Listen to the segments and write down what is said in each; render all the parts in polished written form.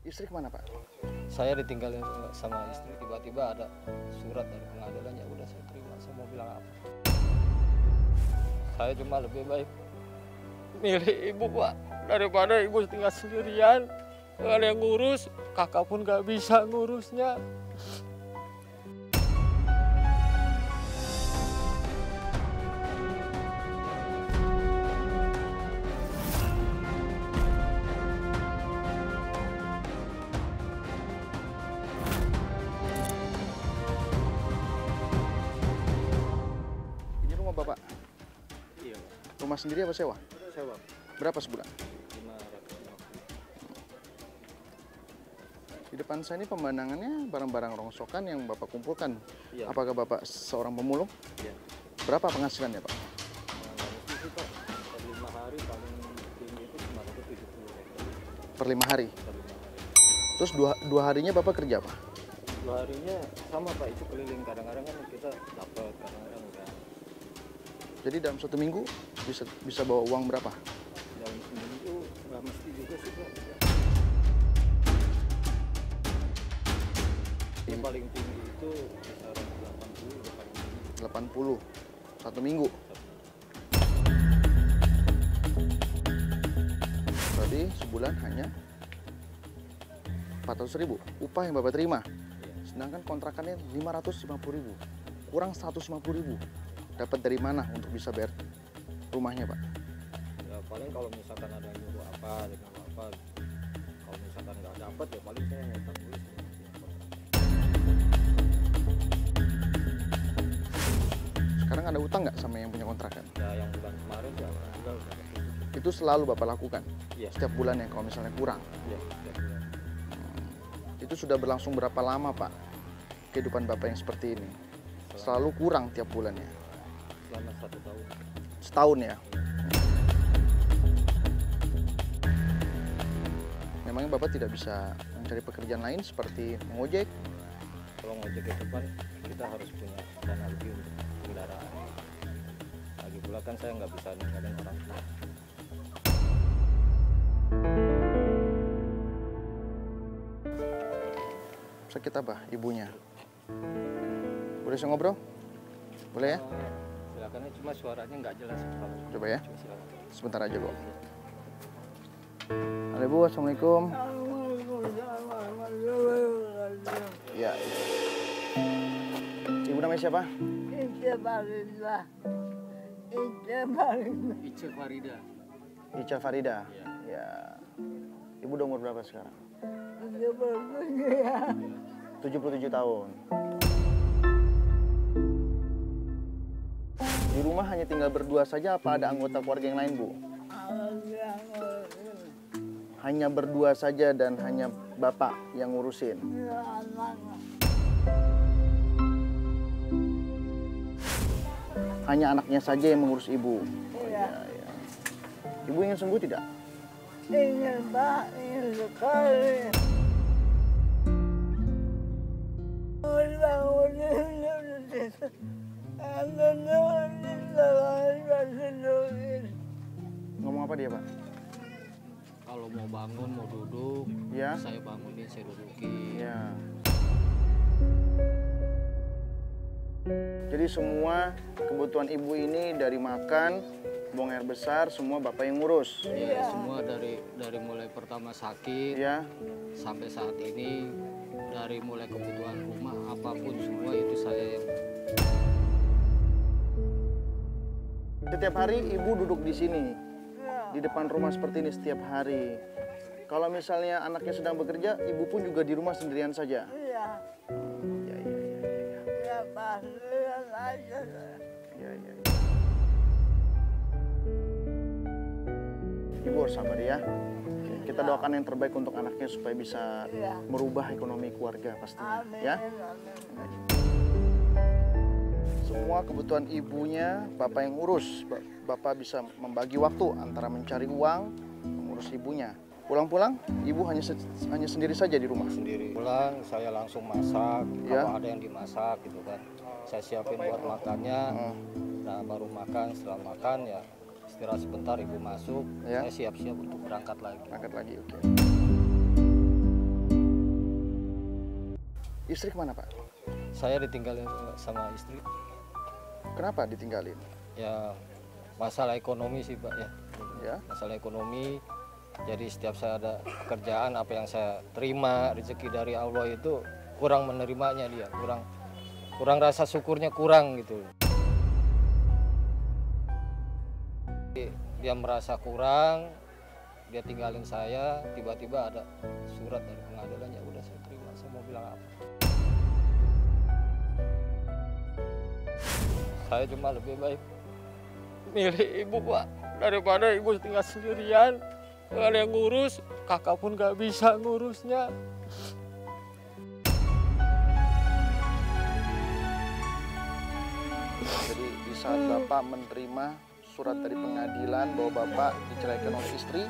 Istri kemana Pak? Saya ditinggalin sama istri, tiba-tiba ada surat dari pengadilan, ya udah saya terima. Saya mau bilang apa? Saya cuma lebih baik milih ibu Pak, daripada ibu tinggal sendirian, nggak ada yang ngurus, kakak pun nggak bisa ngurusnya. Ini rumah Bapak? Iya, Rumah sendiri apa sewa? sewa. Berapa sebulan? 550. Di depan saya ini pemandangannya barang-barang rongsokan yang Bapak kumpulkan. Iya. Apakah Bapak seorang pemulung? Iya. Berapa penghasilannya Pak? Nggak mesti sih Pak, per 5 hari paling tinggi itu cuma 70. Per 5 hari? Per 5 hari. Terus dua harinya Bapak kerja apa? 2 harinya sama Pak, itu keliling, kadang-kadang kan kita dapat, kadang-kadang enggak. Jadi dalam 1 minggu bisa bawa uang berapa? Dalam seminggu nggak mesti juga sih Pak. Yang paling tinggi itu kisaran 80 udah paling tinggi. 80 1 minggu. Berarti sebulan hanya 400.000 upah yang Bapak terima. Sedangkan kontrakannya 550.000. Kurang 150.000. Dapat dari mana untuk bisa bayar rumahnya, Pak? Ya paling kalau misalkan ada yang nyuruh apa, dengan apa. Kalau misalkan nggak dapat ya paling saya nyetak tulis. Sekarang ada utang nggak sama yang punya kontrakan? Ya yang bulan kemarin ya enggak. Itu selalu Bapak lakukan? Iya. Setiap bulan ya kalau misalnya kurang? Iya, setiap bulan. Itu sudah berlangsung berapa lama, Pak? Kehidupan Bapak yang seperti ini? Selalu kurang tiap bulannya? Selama 1 tahun. Setahun ya? Memangnya Bapak tidak bisa mencari pekerjaan lain seperti mengojek? Kalau ngojek itu kan kita harus punya dana lebih untuk kendaraan. Lagi pula kan saya nggak bisa ninggalin orang tua. Sakit apa ibunya? Boleh saya ngobrol? Boleh ya? Silakan, cuma suaranya nggak jelas. Coba ya. Cuma silakan. Sebentar aja kok. Halo Ibu, Assalamualaikum. Ya. Ibu namanya siapa? Ica Farida. Ica Farida. Ya. Ibu udah umur berapa sekarang? 77 tahun. Di rumah hanya tinggal berdua saja apa ada anggota keluarga yang lain, Bu? Hanya berdua saja dan hanya Bapak yang ngurusin? Hanya anaknya saja yang mengurus Ibu? Oh, iya. Ya. Ibu ingin sembuh tidak? Ingin Pak, ingin sekali. Ngomong apa dia, Pak? Kalau mau bangun, mau duduk, Ya. saya bangunin, saya dudukin. Ya. Jadi semua kebutuhan Ibu ini dari makan, buang air besar, semua Bapak yang ngurus? Ya, semua dari mulai pertama sakit Ya. sampai saat ini, dari mulai kebutuhan rumah apapun semua itu saya yang. Setiap hari Ibu duduk di sini, di depan rumah seperti ini setiap hari. Kalau misalnya anaknya sedang bekerja, Ibu pun juga di rumah sendirian saja? Iya, Ya, ya, ya, ya. ya Pak, lihat aja. Ya, ya, ya. Ibu harus sabar ya. Kita doakan yang terbaik untuk anaknya supaya bisa Iya. merubah ekonomi keluarga pastinya. Amin, Ya. amin. Semua kebutuhan ibunya Bapak yang urus. Bapak bisa membagi waktu antara mencari uang, mengurus ibunya. Pulang-pulang, Ibu hanya sendiri saja di rumah? Sendiri pulang, saya langsung masak. Ya. Kalau ada yang dimasak gitu kan, saya siapin buat makannya. Nah baru makan, setelah makan ya istirahat sebentar, Ibu masuk. Ya. Saya siap-siap untuk berangkat lagi. Angkat lagi, oke. Istri kemana Pak? Saya ditinggalin sama istri. Kenapa ditinggalin? Ya masalah ekonomi sih Pak ya. Ya. Masalah ekonomi. Jadi setiap saya ada pekerjaan, apa yang saya terima rezeki dari Allah itu kurang menerimanya dia, kurang rasa syukurnya kurang gitu. Dia merasa kurang, dia tinggalin saya, tiba-tiba ada surat dari pengadilan, ya udah saya terima, saya mau bilang apa. Saya cuma lebih baik milih ibu Pak, daripada ibu tinggal sendirian, nggak ada yang ngurus, kakak pun nggak bisa ngurusnya. Jadi di saat Bapak menerima surat dari pengadilan bahwa Bapak diceraikan oleh istri,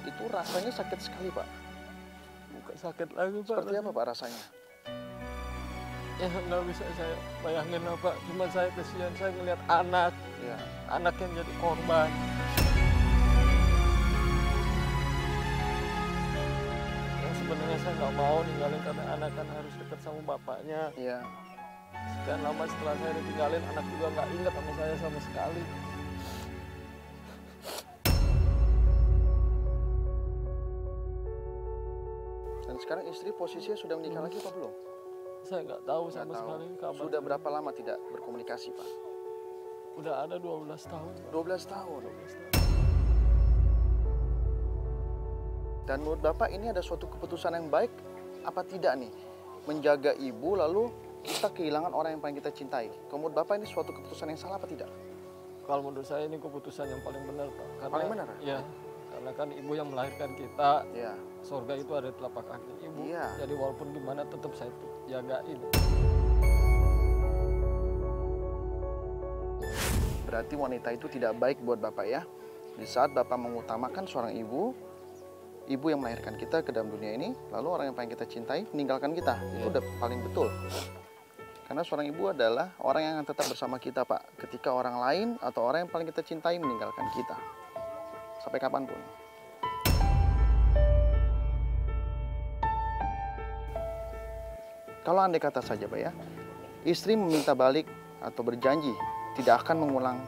itu rasanya sakit sekali Pak. Bukan sakit lagi Pak. Seperti apa Pak rasanya? Ya nggak bisa saya bayangin Pak, cuma saya kesian, saya ngeliat anak, Ya. anak yang jadi korban. Yang sebenarnya saya nggak mau ninggalin karena anak kan harus dekat sama bapaknya. Iya. Sekian lama setelah saya ditinggalin, anak juga nggak ingat sama saya sama sekali. Dan sekarang istri posisinya sudah menikah lagi apa belum? Saya nggak tahu Nggak sama tahu. sekali kabar. Sudah berapa lama tidak berkomunikasi Pak? Udah ada 12 tahun Pak. 12 tahun. 12 tahun. Dan menurut Bapak ini ada suatu keputusan yang baik apa tidak nih? Menjaga ibu lalu kita kehilangan orang yang paling kita cintai. Kalau menurut Bapak ini suatu keputusan yang salah apa tidak? Kalau menurut saya ini keputusan yang paling benar Pak. Karena, Paling benar? Ya, karena kan ibu yang melahirkan kita, Ya. surga itu ada di telapak kaki ibu. Iya. Jadi walaupun gimana tetap saya jagain. Berarti wanita itu tidak baik buat Bapak ya. Di saat Bapak mengutamakan seorang ibu yang melahirkan kita ke dalam dunia ini, lalu orang yang paling kita cintai meninggalkan kita. Itu udah paling betul. Karena seorang ibu adalah orang yang akan tetap bersama kita Pak. Ketika orang lain atau orang yang paling kita cintai meninggalkan kita. Sampai kapanpun. Kalau andai kata saja Pak ya, istri meminta balik atau berjanji tidak akan mengulang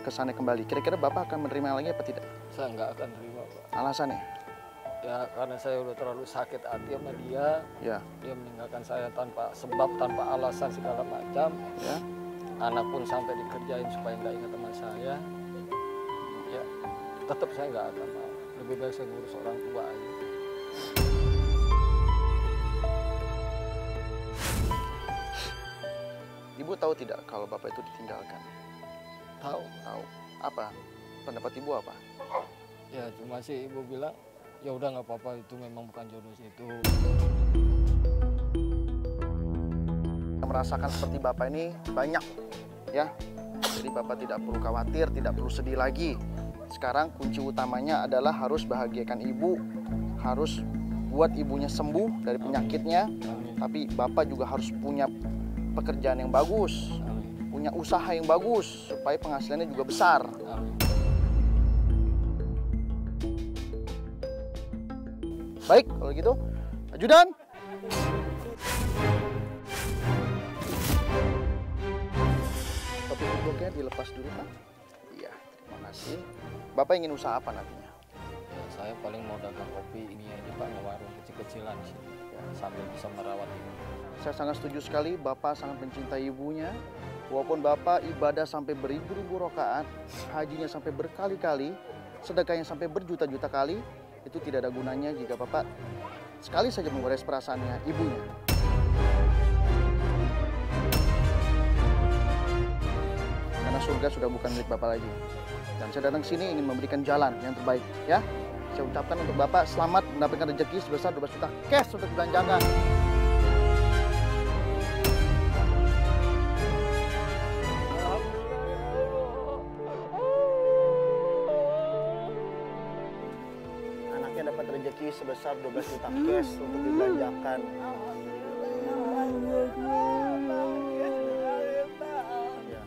kesannya kembali. Kira-kira Bapak akan menerima lagi apa tidak? Saya nggak akan terima Pak. Alasannya? Ya karena saya udah terlalu sakit hati sama dia. Ya, Dia meninggalkan saya tanpa sebab, tanpa alasan segala macam. ya. Anak pun sampai dikerjain supaya nggak ingat teman saya. Ya tetap saya nggak akan mau. Lebih baik saya ngurus orang tua aja. Ibu tahu tidak kalau Bapak itu ditinggalkan? Tahu. Tahu. Apa? Pendapat Ibu apa? Ya cuma sih ibu bilang, ya udah nggak apa-apa, itu memang bukan jodoh situ. Merasakan seperti Bapak ini banyak ya. Jadi Bapak tidak perlu khawatir, tidak perlu sedih lagi. Sekarang kunci utamanya adalah harus bahagiakan ibu, harus buat ibunya sembuh dari penyakitnya. Amin. Tapi Bapak juga harus punya pekerjaan yang bagus, Amin. punya usaha yang bagus supaya penghasilannya juga besar. Amin. Baik, kalau gitu, ajudan. Topi bloknya dilepas dulu, Pak. Iya, terima kasih. Bapak ingin usaha apa nantinya? Ya, saya paling mau dagang kopi ini aja Pak, ngewarung kecil-kecilan sih. Ya, sambil bisa merawat ibu. Saya sangat setuju sekali, Bapak sangat mencintai ibunya. Walaupun Bapak ibadah sampai beribu-ribu rakaat, hajinya sampai berkali-kali, sedekahnya sampai berjuta-juta kali, itu tidak ada gunanya jika Bapak sekali saja menggores perasaannya ibunya. Karena surga sudah bukan milik Bapak lagi. Dan saya datang sini ingin memberikan jalan yang terbaik, ya. Saya ucapkan untuk Bapak selamat mendapatkan rezeki sebesar 12 juta cash untuk dibelanjakan. Anaknya dapat rezeki sebesar 12 juta cash untuk dibelanjakan. Ya.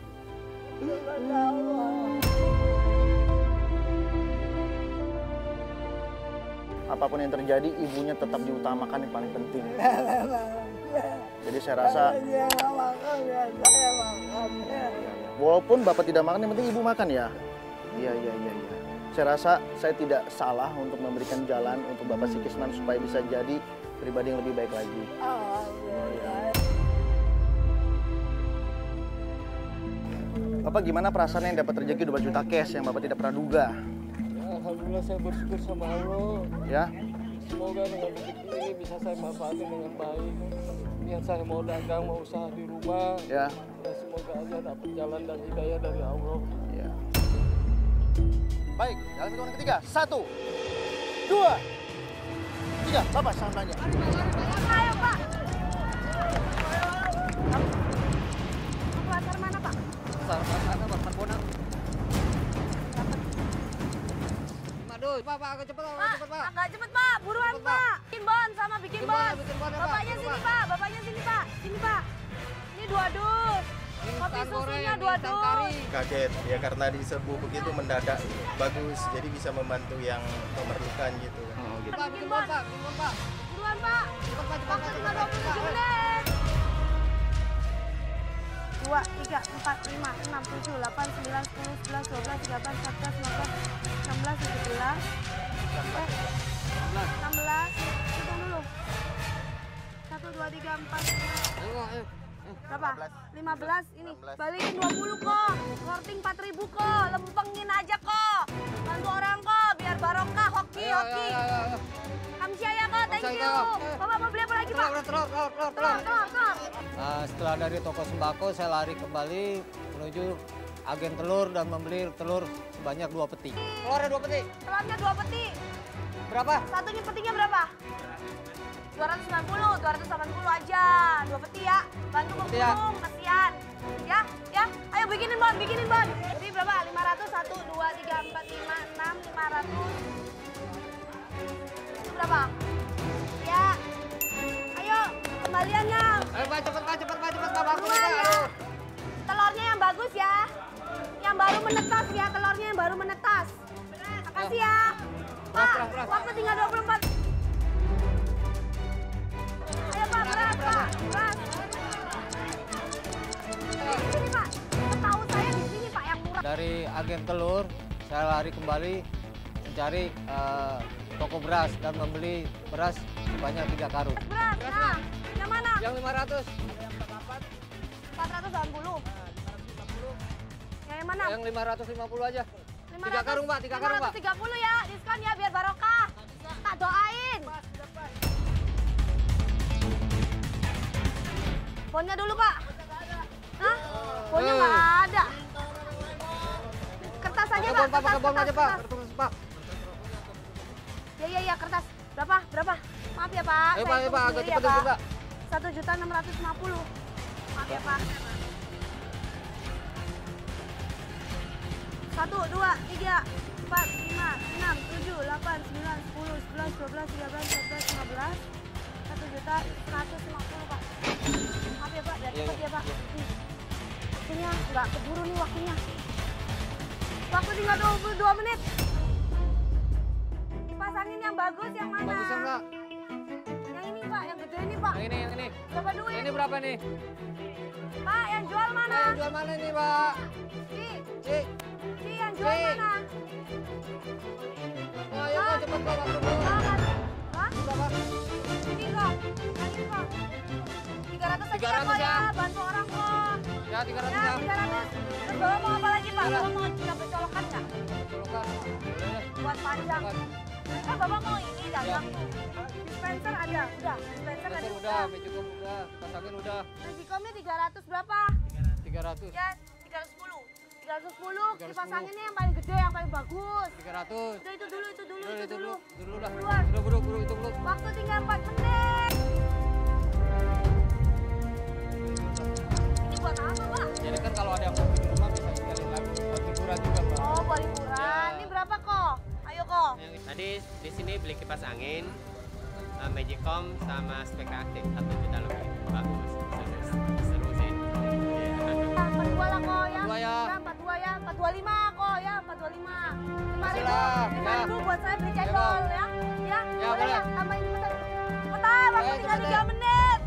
Apapun yang terjadi, ibunya tetap diutamakan yang paling penting. Jadi saya rasa, Dia nggak makan ya saya makan ya. walaupun Bapak tidak makan, yang penting Ibu makan ya? Iya. Saya rasa saya tidak salah untuk memberikan jalan untuk Bapak Sikisman supaya bisa jadi pribadi yang lebih baik lagi. Alhamdulillah. Bapak gimana perasaannya yang dapat rezeki 2 juta cash yang Bapak tidak pernah duga? Alhamdulillah saya bersyukur sama Allah. Ya, Semoga dengan rezeki ini bisa saya manfaatin dengan baik. Niat saya mau dagang, mau usaha di rumah. ya, Ya semoga aja dapat jalan dan hidayah dari Allah. ya. Baik, jalan hitungan ketiga. 1, 2, 3. Bapak sangat banyak. Ayo Pak. Pasar mana Pak? Aduh, Pak, agak cepet, Pak, agak cepet Pak, buruan Cepet, Pak. Pak. Bikin bon sama bikin Bikin bon, bon. bikin bon ya, Pak. Bapaknya Bikin sini bon. Pak, bapaknya sini Pak. Sini Pak. Ini 2 dus. Kopi Instan goreng, susunya 2 instan kari. dus. Kaget ya karena diserbu begitu mendadak bagus jadi bisa membantu yang memerlukan gitu. Pak, bikin bon, Pak, bikin bon, Pak. Buruan Pak. Cepet, Pak, cepet, Waktu Pak, tinggal cepet, 27 Pak. menit. 2, 3, 4, 5, 6, 7, 8, 9, 10, 11, 12, 13, 14, 15, 16, 17, 16, hitung dulu. 1, 2, 3, 4, 5, Ayo. berapa? 15 ini. Balikin 20 kok. Korting 4.000 kok. Lempengin aja kok. Bantu orang kok biar barokah. Hoki. Kamsia ya kok. Thank Kamsia, you. kok. Bapak mau beli apa lagi Pak? Telur. Telur. Setelah dari toko sembako, saya lari kembali menuju agen telur dan membeli telur sebanyak 2 peti. Telurnya 2 peti. Telurnya 2 peti. Berapa? Satunya petinya berapa? 280 aja. 2 peti ya. Bantu Peti ya. ngeburung, kasihan. Ya. Ayo bikinin bon. Jadi berapa? 500, 1, 2, 3, 4, 5, 6, 500. Itu berapa? Ya. Ayo, kembaliannya. Ayo, Pak, cepet, Pak. Buruan ya. Telurnya yang bagus ya. Yang baru menetas ya, telurnya yang baru menetas. Makasih ya. Pak, Beras. waktu tinggal 24. Ayo Pak, beras. Di sini Pak. Tahu saya di sini Pak yang murah. Dari agen telur, saya lari kembali mencari toko beras dan membeli beras sebanyak 3 karung. Beras. Nah, yang mana? Yang 500. 480. Yang mana? Yang 550 aja. 500, 3 karung, Pak. 3 karung, Pak. 530 ya, diskon ya biar barokah. Tak doain. Bonnya dulu, Pak. Hah? Bonnya nggak ada. Kertas aja, Pak. Pakai bon aja, Pak. Kertas. Kertas, Pak. Ya, kertas. Berapa? Maaf ya, Pak. Ayo, Saya Pak, hitung agak sendiri cepet, ya, Pak. 1.650.000. Maaf ya, Pak. 1, 2, 3, 4, 5, 6, 7, 8, 9, 10, 11, 12, 13, 14, 15. 1.150.000, Pak. Maaf ya, Pak. Biar Iya, cepet ya, Pak. Waktunya nggak keburu nih waktunya. Waktu tinggal 22 menit. Dipasangin yang bagus yang mana? Bagusan, Pak. Yang ini, Pak. Yang gede ini, Pak. Yang ini. Berapa duit? Ini berapa nih? Pak, yang jual mana? Yang jual mana nih, Pak? Si, yang jual Si. mana? Ayo, Pak, cepet, Pak. Waktu, Pak. Hah? Berapa? Ini kok. Yang ini kok. 300 aja 300 kok ya. ya. Bantu orang kok. Ya, 300 Ya, ya. 300. Terus Bapak mau apa lagi, Pak? Iya. Bapak mau cabai colokan nggak? Colokan. Boleh deh. Buat panjang. Colokan. Bapak mau ini dagang tuh. Dispenser ada? Udah. Dispenser tadi Betul, udah. Magicom udah. Pasangin udah. Magicomnya 300 berapa? 300. Ya, 310. 310 310. dipasanginnya yang paling gede, yang paling bagus. 300. Udah itu dulu. Udah, itu dulu dah. Duluan. Udah, buru, itu dulu. Waktu tinggal 4 menit. Ini buat apa, Pak? Jadi kan kalau ada yang mau di rumah bisa tinggalin lagi. Buat hiburan juga, Pak. Oh, buat liburan. Ya. Ini berapa kok? Ayo kok. Tadi di sini beli kipas angin, Magicom sama Spectra Active 1 juta lebih. Bagus, seru sih. Iya. 42 lah kok ya. 42 ya. 42 ya. 425 kok ya. 425. 5.000. Lah, 5.000 buat saya beli Ya, cendol Bang. ya. Ya, Ya, boleh ya. boleh. Tambahin cepetan. Cepetan, waktu Ayo, tinggal cepet 3 deh. menit.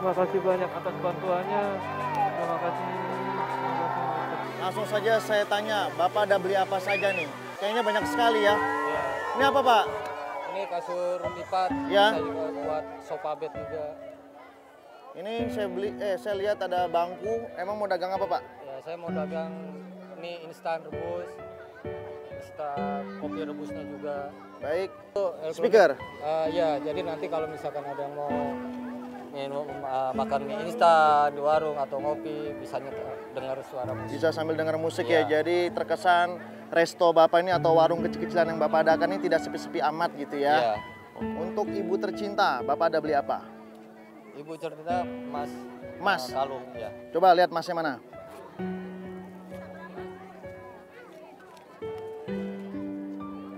Terima kasih banyak atas bantuannya. Terima kasih. Langsung saja saya tanya, Bapak ada beli apa saja nih? Kayaknya banyak sekali ya. Ya. Ini apa Pak? Ini kasur lipat, Ya. bisa juga buat sofa bed juga. Ini saya beli, saya lihat ada bangku. Emang mau dagang apa Pak? Ya, saya mau dagang ini instan rebus, instan kopi rebusnya juga. Baik. Elektronik. Speaker. Ya, jadi nanti kalau misalkan ada yang mau minum makan mie instan di warung atau ngopi, bisa dengar suara musik. Bisa sambil dengar musik Iya. ya. Jadi terkesan resto Bapak ini atau warung kecil-kecilan yang Bapak adakan ini tidak sepi-sepi amat gitu ya. Iya. Untuk ibu tercinta, Bapak ada beli apa? Ibu cerita Mas. Mas. Kalung ya. Coba lihat masnya mana?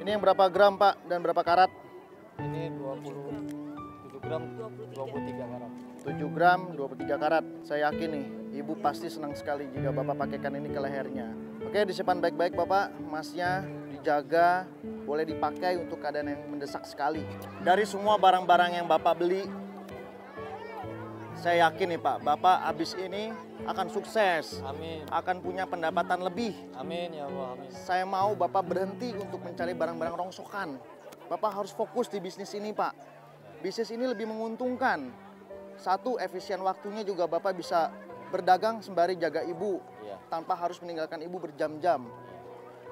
Ini yang berapa gram Pak dan berapa karat? Ini 27 gram, 23 karat. 7 gram, 23 karat. Saya yakin nih, ibu pasti senang sekali jika Bapak pakaikan ini ke lehernya. Oke, disimpan baik-baik Bapak. Emasnya dijaga, boleh dipakai untuk keadaan yang mendesak sekali. Dari semua barang-barang yang Bapak beli, saya yakin nih Pak, Bapak habis ini akan sukses. Amin. Akan punya pendapatan lebih. Amin ya Allah, amin. Saya mau Bapak berhenti untuk mencari barang-barang rongsokan. Bapak harus fokus di bisnis ini Pak. Bisnis ini lebih menguntungkan. Satu, efisien waktunya juga Bapak bisa berdagang sembari jaga ibu. Iya. Tanpa harus meninggalkan ibu berjam-jam.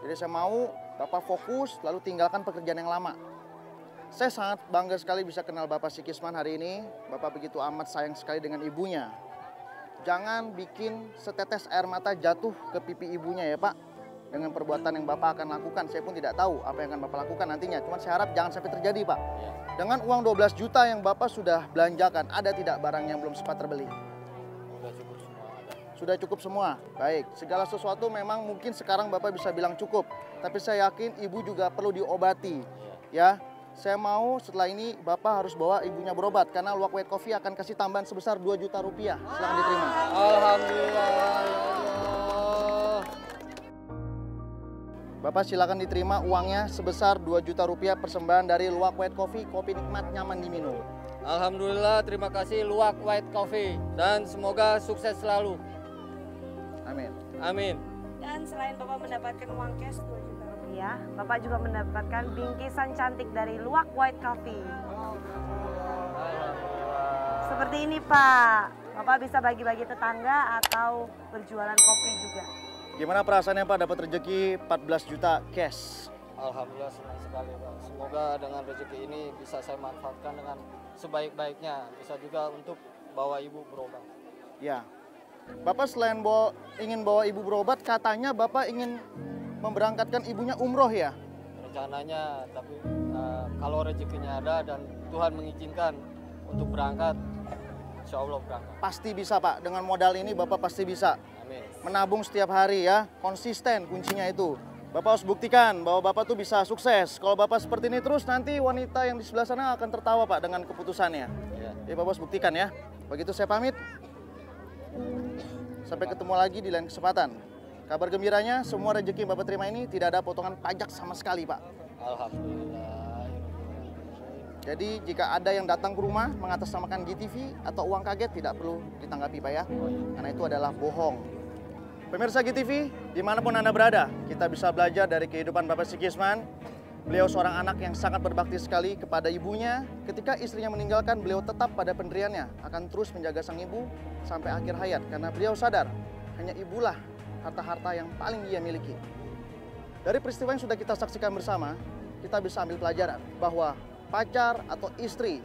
Jadi saya mau Bapak fokus lalu tinggalkan pekerjaan yang lama. Saya sangat bangga sekali bisa kenal Bapak Sikisman hari ini. Bapak begitu amat sayang sekali dengan ibunya. Jangan bikin setetes air mata jatuh ke pipi ibunya ya Pak. Dengan perbuatan yang Bapak akan lakukan, saya pun tidak tahu apa yang akan Bapak lakukan nantinya. Cuma saya harap jangan sampai terjadi Pak. Ya. Dengan uang 12 juta yang Bapak sudah belanjakan, ada tidak barang yang belum sempat terbeli? Udah cukup semua ada. Sudah cukup semua? Baik, segala sesuatu memang mungkin sekarang Bapak bisa bilang cukup. Tapi saya yakin ibu juga perlu diobati. Ya, saya mau setelah ini Bapak harus bawa ibunya berobat. Karena Luwak White Coffee akan kasih tambahan sebesar 2 juta rupiah. Silahkan diterima. Alhamdulillah ya Allah. Bapak silakan diterima uangnya sebesar 2 juta rupiah persembahan dari Luwak White Coffee. Kopi nikmat, nyaman diminum. Alhamdulillah, terima kasih Luwak White Coffee dan semoga sukses selalu. Amin. Amin. Dan selain Bapak mendapatkan uang cash 2 juta rupiah, Bapak juga mendapatkan bingkisan cantik dari Luwak White Coffee. Seperti ini Pak, Bapak bisa bagi-bagi tetangga atau berjualan kopi juga. Gimana perasaannya Pak dapat rezeki 14 juta cash? Alhamdulillah senang sekali Pak. Semoga dengan rezeki ini bisa saya manfaatkan dengan sebaik-baiknya. Bisa juga untuk bawa ibu berobat. Ya. Bapak selain ingin bawa ibu berobat, katanya Bapak ingin memberangkatkan ibunya umroh ya? Rencananya, tapi kalau rezekinya ada dan Tuhan mengizinkan untuk berangkat, insya Allah berangkat. Pasti bisa Pak, dengan modal ini Bapak pasti bisa. Amin. Menabung setiap hari ya, konsisten kuncinya itu. Bapak harus buktikan bahwa Bapak tuh bisa sukses. Kalau Bapak seperti ini terus, nanti wanita yang di sebelah sana akan tertawa Pak dengan keputusannya. Ya. Jadi Bapak harus buktikan ya. Begitu saya pamit. Sampai ketemu lagi di lain kesempatan. Kabar gembiranya, semua rezeki yang Bapak terima ini tidak ada potongan pajak sama sekali Pak. Alhamdulillah. Jadi jika ada yang datang ke rumah mengatasnamakan GTV atau uang kaget, tidak perlu ditanggapi Pak ya. Karena itu adalah bohong. Pemirsa GTV, dimanapun Anda berada, kita bisa belajar dari kehidupan Bapak Sikisman. Beliau seorang anak yang sangat berbakti sekali kepada ibunya. Ketika istrinya meninggalkan, beliau tetap pada pendiriannya, akan terus menjaga sang ibu sampai akhir hayat. Karena beliau sadar, hanya ibulah harta-harta yang paling dia miliki. Dari peristiwa yang sudah kita saksikan bersama, kita bisa ambil pelajaran bahwa pacar atau istri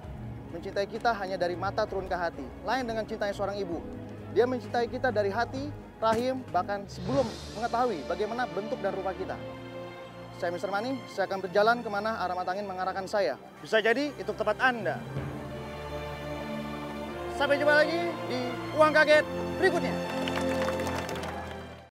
mencintai kita hanya dari mata turun ke hati. Lain dengan cintanya seorang ibu. Dia mencintai kita dari hati, rahim, bahkan sebelum mengetahui bagaimana bentuk dan rupa kita. Saya Mr. Mani, saya akan berjalan kemana arah mata angin mengarahkan saya. Bisa jadi itu tempat Anda. Sampai jumpa lagi di Uang Kaget berikutnya.